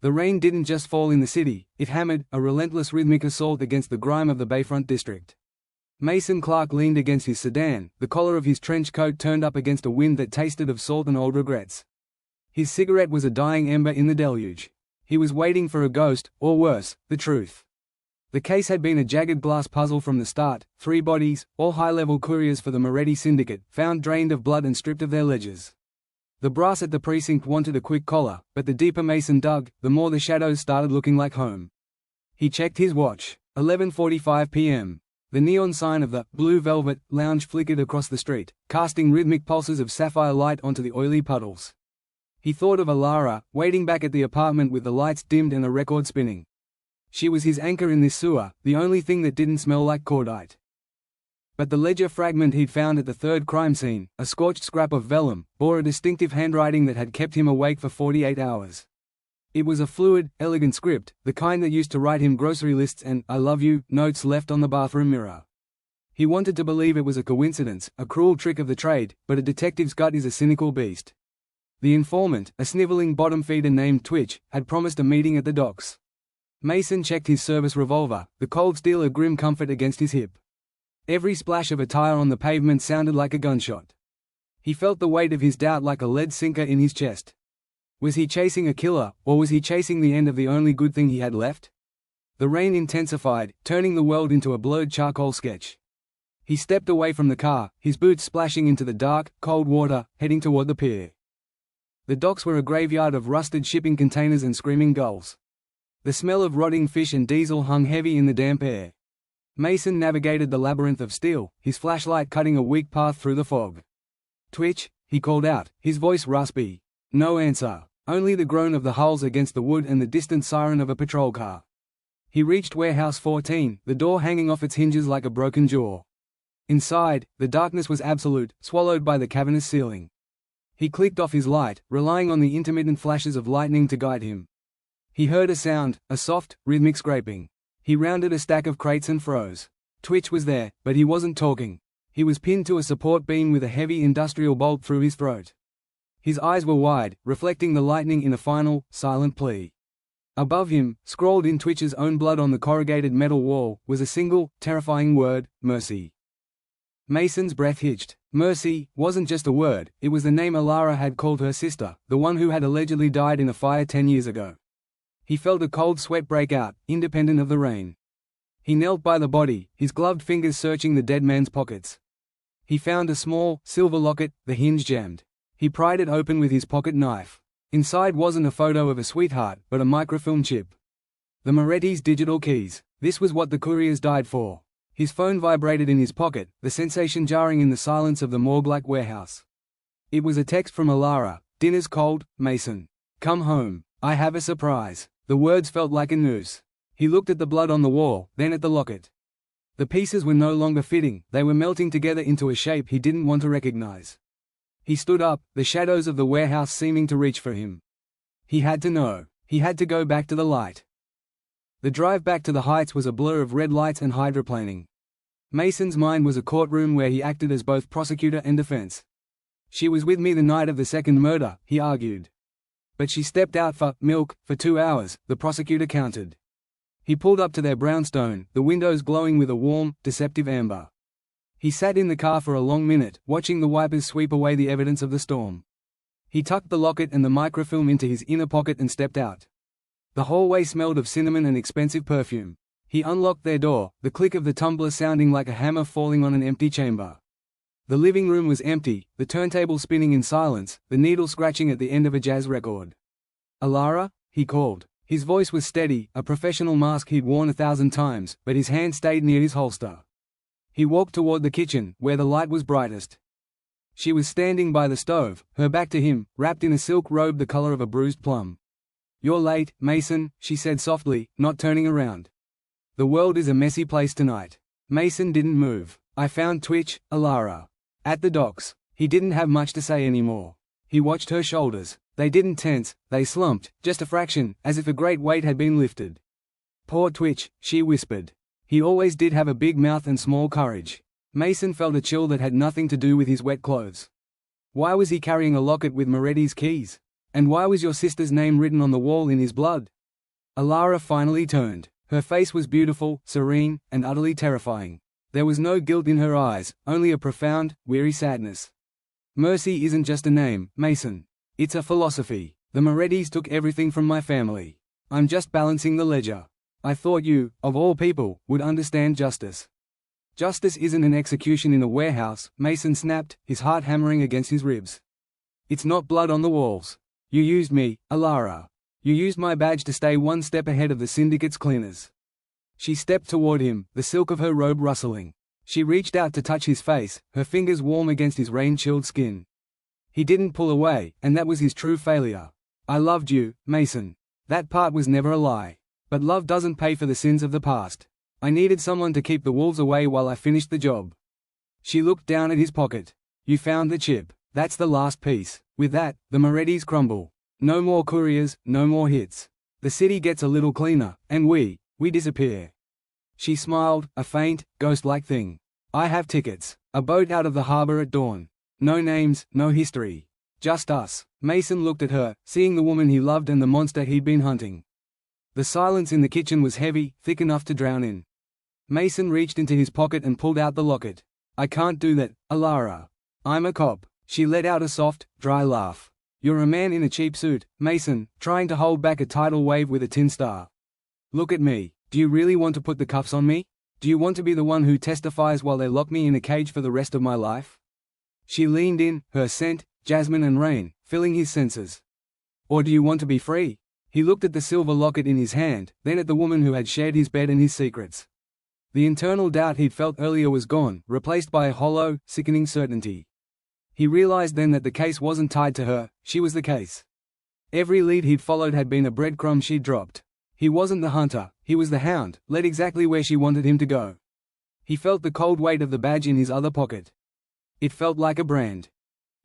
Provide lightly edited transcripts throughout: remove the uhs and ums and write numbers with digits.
The rain didn't just fall in the city, it hammered, a relentless rhythmic assault against the grime of the Bayfront district. Mason Clark leaned against his sedan, the collar of his trench coat turned up against a wind that tasted of salt and old regrets. His cigarette was a dying ember in the deluge. He was waiting for a ghost, or worse, the truth. The case had been a jagged glass puzzle from the start, 3 bodies, all high-level couriers for the Moretti syndicate, found drained of blood and stripped of their ledgers. The brass at the precinct wanted a quick collar, but the deeper Mason dug, the more the shadows started looking like home. He checked his watch. 11:45 p.m. The neon sign of the Blue Velvet Lounge flickered across the street, casting rhythmic pulses of sapphire light onto the oily puddles. He thought of Alara, waiting back at the apartment with the lights dimmed and the record spinning. She was his anchor in this sewer, the only thing that didn't smell like cordite. But the ledger fragment he'd found at the third crime scene, a scorched scrap of vellum, bore a distinctive handwriting that had kept him awake for 48 hours. It was a fluid, elegant script, the kind that used to write him grocery lists and "I love you" notes left on the bathroom mirror. He wanted to believe it was a coincidence, a cruel trick of the trade, but a detective's gut is a cynical beast. The informant, a sniveling bottom feeder named Twitch, had promised a meeting at the docks. Mason checked his service revolver, the cold steel a grim comfort against his hip. Every splash of a tire on the pavement sounded like a gunshot. He felt the weight of his doubt like a lead sinker in his chest. Was he chasing a killer, or was he chasing the end of the only good thing he had left? The rain intensified, turning the world into a blurred charcoal sketch. He stepped away from the car, his boots splashing into the dark, cold water, heading toward the pier. The docks were a graveyard of rusted shipping containers and screaming gulls. The smell of rotting fish and diesel hung heavy in the damp air. Mason navigated the labyrinth of steel, his flashlight cutting a weak path through the fog. "Twitch," he called out, his voice raspy. No answer, only the groan of the hulls against the wood and the distant siren of a patrol car. He reached Warehouse 14, the door hanging off its hinges like a broken jaw. Inside, the darkness was absolute, swallowed by the cavernous ceiling. He clicked off his light, relying on the intermittent flashes of lightning to guide him. He heard a sound, a soft, rhythmic scraping. He rounded a stack of crates and froze. Twitch was there, but he wasn't talking. He was pinned to a support beam with a heavy industrial bolt through his throat. His eyes were wide, reflecting the lightning in a final, silent plea. Above him, scrawled in Twitch's own blood on the corrugated metal wall, was a single, terrifying word: mercy. Mason's breath hitched. Mercy wasn't just a word, it was the name Alara had called her sister, the one who had allegedly died in a fire 10 years ago. He felt a cold sweat break out, independent of the rain. He knelt by the body, his gloved fingers searching the dead man's pockets. He found a small, silver locket, the hinge jammed. He pried it open with his pocket knife. Inside wasn't a photo of a sweetheart, but a microfilm chip. The Moretti's digital keys. This was what the couriers died for. His phone vibrated in his pocket, the sensation jarring in the silence of the morgue-like warehouse. It was a text from Alara. "Dinner's cold, Mason. Come home. I have a surprise." The words felt like a noose. He looked at the blood on the wall, then at the locket. The pieces were no longer fitting, they were melting together into a shape he didn't want to recognize. He stood up, the shadows of the warehouse seeming to reach for him. He had to know. He had to go back to the light. The drive back to the Heights was a blur of red lights and hydroplaning. Mason's mind was a courtroom where he acted as both prosecutor and defense. "She was with me the night of the second murder," he argued. "But she stepped out for milk for 2 hours," the prosecutor countered. He pulled up to their brownstone, the windows glowing with a warm, deceptive amber. He sat in the car for a long minute, watching the wipers sweep away the evidence of the storm. He tucked the locket and the microfilm into his inner pocket and stepped out. The hallway smelled of cinnamon and expensive perfume. He unlocked their door, the click of the tumbler sounding like a hammer falling on an empty chamber. The living room was empty, the turntable spinning in silence, the needle scratching at the end of a jazz record. "Alara?" he called. His voice was steady, a professional mask he'd worn 1,000 times, but his hand stayed near his holster. He walked toward the kitchen, where the light was brightest. She was standing by the stove, her back to him, wrapped in a silk robe the color of a bruised plum. "You're late, Mason," she said softly, not turning around. "The world is a messy place tonight." Mason didn't move. "I found Twitch, Alara. At the docks." He didn't have much to say anymore. He watched her shoulders. They didn't tense, they slumped, just a fraction, as if a great weight had been lifted. "Poor Twitch," she whispered. He always did have a big mouth and small courage. Mason felt a chill that had nothing to do with his wet clothes. Why was he carrying a locket with Moretti's keys? And why was your sister's name written on the wall in his blood? Alara finally turned. Her face was beautiful, serene, and utterly terrifying. There was no guilt in her eyes, only a profound, weary sadness. Mercy isn't just a name, Mason. It's a philosophy. The Morettis took everything from my family. I'm just balancing the ledger. I thought you, of all people, would understand justice. Justice isn't an execution in a warehouse, Mason snapped, his heart hammering against his ribs. It's not blood on the walls. You used me, Alara. You used my badge to stay one step ahead of the syndicate's cleaners. She stepped toward him, the silk of her robe rustling. She reached out to touch his face, her fingers warm against his rain-chilled skin. He didn't pull away, and that was his true failure. I loved you, Mason. That part was never a lie. But love doesn't pay for the sins of the past. I needed someone to keep the wolves away while I finished the job. She looked down at his pocket. You found the chip. That's the last piece. With that, the Morettis crumble. No more couriers, no more hits. The city gets a little cleaner, and we disappear. She smiled, a faint, ghost-like thing. I have tickets. A boat out of the harbor at dawn. No names, no history. Just us. Mason looked at her, seeing the woman he loved and the monster he'd been hunting. The silence in the kitchen was heavy, thick enough to drown in. Mason reached into his pocket and pulled out the locket. I can't do that, Alara. I'm a cop. She let out a soft, dry laugh. You're a man in a cheap suit, Mason, trying to hold back a tidal wave with a tin star. Look at me. Do you really want to put the cuffs on me? Do you want to be the one who testifies while they lock me in a cage for the rest of my life? She leaned in, her scent, jasmine and rain, filling his senses. Or do you want to be free? He looked at the silver locket in his hand, then at the woman who had shared his bed and his secrets. The internal doubt he'd felt earlier was gone, replaced by a hollow, sickening certainty. He realized then that the case wasn't tied to her, she was the case. Every lead he'd followed had been a breadcrumb she'd dropped. He wasn't the hunter, he was the hound, led exactly where she wanted him to go. He felt the cold weight of the badge in his other pocket. It felt like a brand.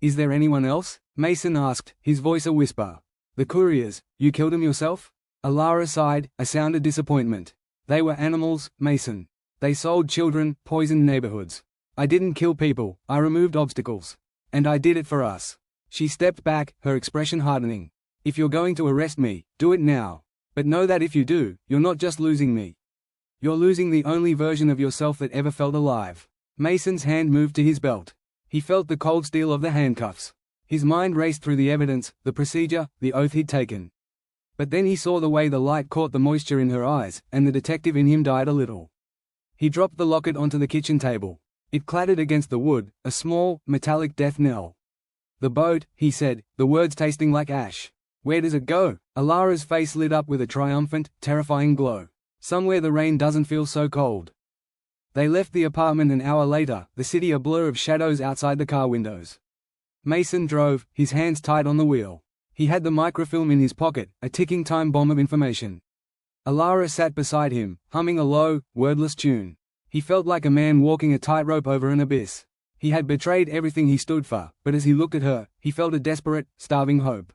Is there anyone else? Mason asked, his voice a whisper. The couriers, you killed them yourself? Alara sighed, a sound of disappointment. They were animals, Mason. They sold children, poisoned neighborhoods. I didn't kill people, I removed obstacles. And I did it for us. She stepped back, her expression hardening. If you're going to arrest me, do it now. But know that if you do, you're not just losing me. You're losing the only version of yourself that ever felt alive. Mason's hand moved to his belt. He felt the cold steel of the handcuffs. His mind raced through the evidence, the procedure, the oath he'd taken. But then he saw the way the light caught the moisture in her eyes, and the detective in him died a little. He dropped the locket onto the kitchen table. It clattered against the wood, a small, metallic death knell. The boat, he said, the words tasting like ash. Where does it go? Alara's face lit up with a triumphant, terrifying glow. Somewhere the rain doesn't feel so cold. They left the apartment an hour later, the city a blur of shadows outside the car windows. Mason drove, his hands tight on the wheel. He had the microfilm in his pocket, a ticking time bomb of information. Alara sat beside him, humming a low, wordless tune. He felt like a man walking a tightrope over an abyss. He had betrayed everything he stood for, but as he looked at her, he felt a desperate, starving hope.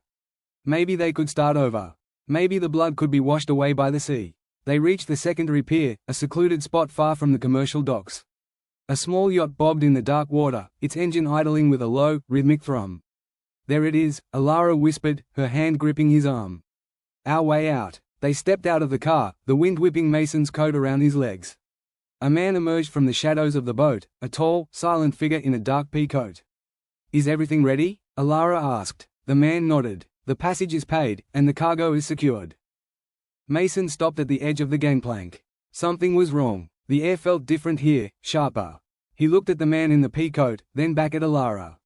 Maybe they could start over. Maybe the blood could be washed away by the sea. They reached the secondary pier, a secluded spot far from the commercial docks. A small yacht bobbed in the dark water, its engine idling with a low, rhythmic thrum. There it is, Alara whispered, her hand gripping his arm. Our way out. They stepped out of the car, the wind whipping Mason's coat around his legs. A man emerged from the shadows of the boat, a tall, silent figure in a dark pea coat. Is everything ready? Alara asked. The man nodded. The passage is paid, and the cargo is secured. Mason stopped at the edge of the gangplank. Something was wrong. The air felt different here, sharper. He looked at the man in the pea coat, then back at Alara.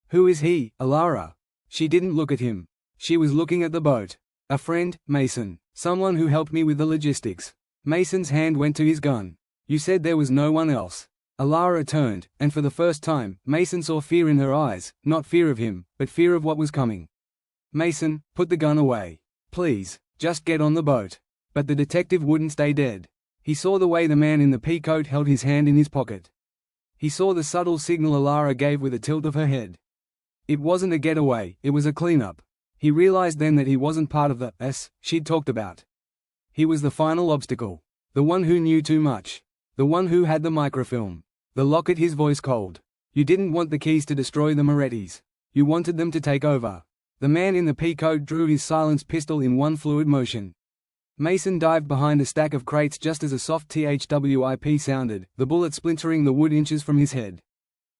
Who is he, Alara? She didn't look at him. She was looking at the boat. A friend, Mason. Someone who helped me with the logistics. Mason's hand went to his gun. You said there was no one else. Alara turned, and for the first time, Mason saw fear in her eyes, not fear of him, but fear of what was coming. Mason, put the gun away. Please, just get on the boat. But the detective wouldn't stay dead. He saw the way the man in the pea coat held his hand in his pocket. He saw the subtle signal Alara gave with a tilt of her head. It wasn't a getaway, it was a cleanup. He realized then that he wasn't part of the us she'd talked about. He was the final obstacle. The one who knew too much. The one who had the microfilm. The locket, his voice cold. You didn't want the keys to destroy the Morettis. You wanted them to take over. The man in the pea coat drew his silenced pistol in one fluid motion. Mason dived behind a stack of crates just as a soft THWIP sounded, the bullet splintering the wood inches from his head.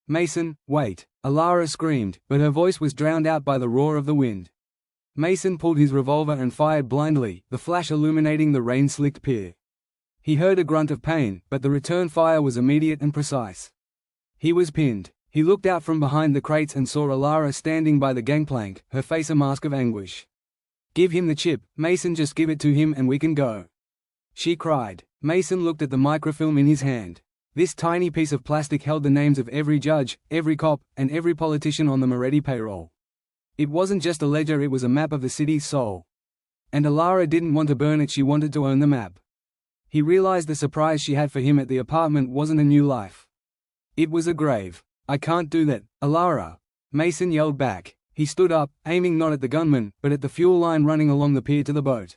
"Mason, wait!" Alara screamed, but her voice was drowned out by the roar of the wind. Mason pulled his revolver and fired blindly, the flash illuminating the rain-slicked pier. He heard a grunt of pain, but the return fire was immediate and precise. He was pinned. He looked out from behind the crates and saw Alara standing by the gangplank, her face a mask of anguish. "Give him the chip, Mason, just give it to him and we can go," she cried. Mason looked at the microfilm in his hand. This tiny piece of plastic held the names of every judge, every cop, and every politician on the Moretti payroll. It wasn't just a ledger, it was a map of the city's soul. And Alara didn't want to burn it, she wanted to own the map. He realized the surprise she had for him at the apartment wasn't a new life. It was a grave. "I can't do that, Alara," Mason yelled back. He stood up, aiming not at the gunman, but at the fuel line running along the pier to the boat.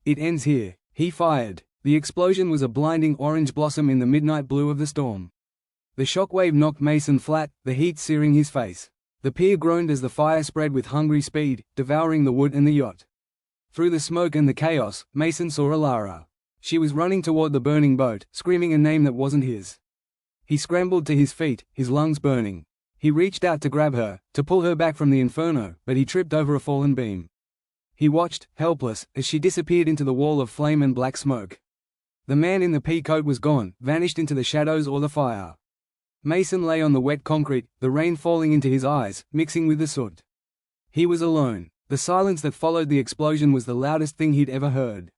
"It ends here," he fired. The explosion was a blinding orange blossom in the midnight blue of the storm. The shockwave knocked Mason flat, the heat searing his face. The pier groaned as the fire spread with hungry speed, devouring the wood and the yacht. Through the smoke and the chaos, Mason saw Alara. She was running toward the burning boat, screaming a name that wasn't his. He scrambled to his feet, his lungs burning. He reached out to grab her, to pull her back from the Inferno, but he tripped over a fallen beam. He watched, helpless, as she disappeared into the wall of flame and black smoke. The man in the pea coat was gone, vanished into the shadows or the fire. Mason lay on the wet concrete, the rain falling into his eyes, mixing with the soot. He was alone. The silence that followed the explosion was the loudest thing he'd ever heard.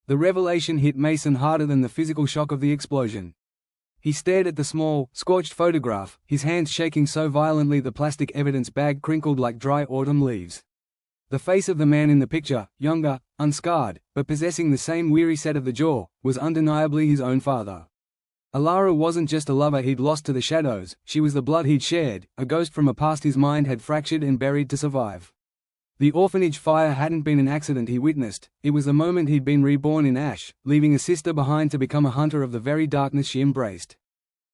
The revelation hit Mason harder than the physical shock of the explosion. He stared at the small, scorched photograph, his hands shaking so violently the plastic evidence bag crinkled like dry autumn leaves. The face of the man in the picture, younger, unscarred, but possessing the same weary set of the jaw, was undeniably his own father. Alara wasn't just a lover he'd lost to the shadows, she was the blood he'd shared, a ghost from a past his mind had fractured and buried to survive. The orphanage fire hadn't been an accident he witnessed, it was the moment he'd been reborn in ash, leaving a sister behind to become a hunter of the very darkness she embraced.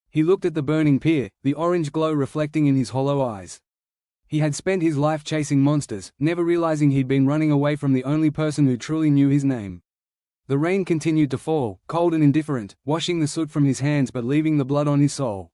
He looked at the burning pier, the orange glow reflecting in his hollow eyes. He had spent his life chasing monsters, never realizing he'd been running away from the only person who truly knew his name. The rain continued to fall, cold and indifferent, washing the soot from his hands but leaving the blood on his soul.